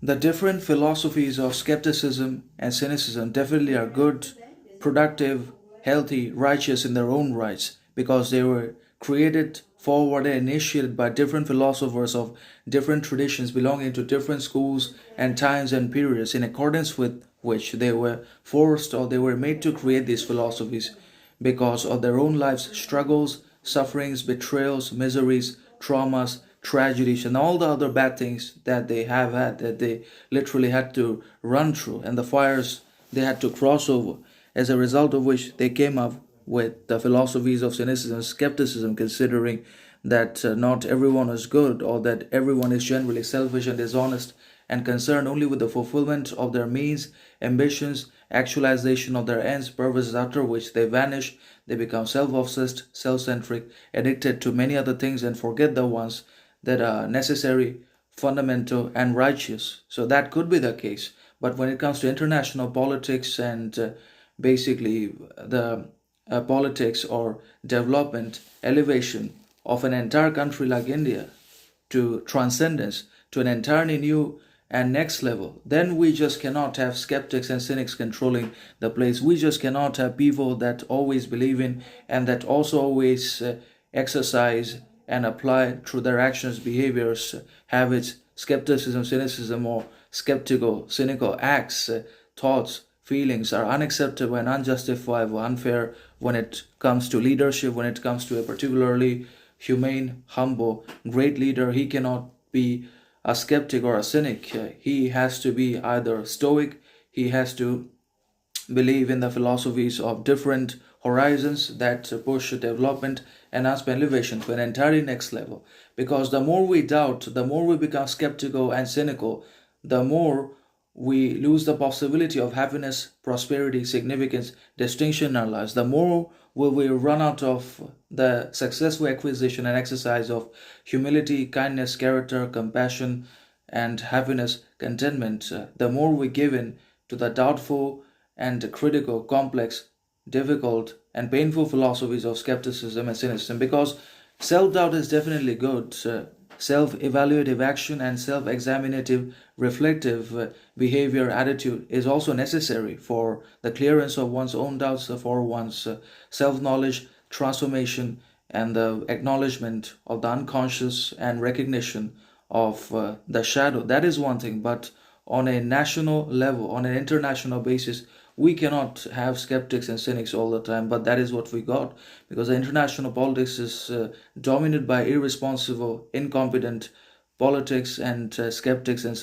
The different philosophies of skepticism and cynicism definitely are good, productive, healthy, righteous in their own rights because they were created, forwarded, and initiated by different philosophers of different traditions belonging to different schools and times and periods, in accordance with which they were forced or they were made to create these philosophies because of their own life's struggles, sufferings, betrayals, miseries, traumas, tragedies, and all the other bad things that they have had, that they literally had to run through, and the fires they had to cross over, as a result of which they came up with the philosophies of cynicism and skepticism, considering that not everyone is good or that everyone is generally selfish and dishonest and concerned only with the fulfillment of their means, ambitions, actualization of their ends, purposes, after which they vanish. They become self obsessed, self centric, addicted to many other things, and forget the ones that are necessary, fundamental, and righteous. So that could be the case. But when it comes to international politics and basically the politics or development, elevation of an entire country like India to transcendence, to an entirely new and next level, then we just cannot have skeptics and cynics controlling the place. We just cannot have people that always believe in and that also always exercise and apply through their actions, behaviors, habits, skepticism, cynicism, or skeptical, cynical acts, thoughts, feelings are unacceptable and unjustifiable, unfair when it comes to leadership, when it comes to a particularly humane, humble, great leader. He cannot be a skeptic or a cynic. He has to be either stoic, he has to believe in the philosophies of different horizons that push development and elevation to an entirely next level. Because the more we doubt, the more we become skeptical and cynical, the more we lose the possibility of happiness, prosperity, significance, distinction in our lives, the more will we run out of the successful acquisition and exercise of humility, kindness, character, compassion, and happiness, contentment. The more we give in to the doubtful and critical, complex, difficult, and painful philosophies of skepticism and cynicism, because self doubt is definitely good. Self evaluative action and self examinative reflective behavior attitude is also necessary for the clearance of one's own doubts, for one's self knowledge, transformation, and the acknowledgement of the unconscious and recognition of the shadow. That is one thing, but on a national level, on an international basis, we cannot have skeptics and cynics all the time, but that is what we got because the international politics is dominated by irresponsible, incompetent politics and skeptics and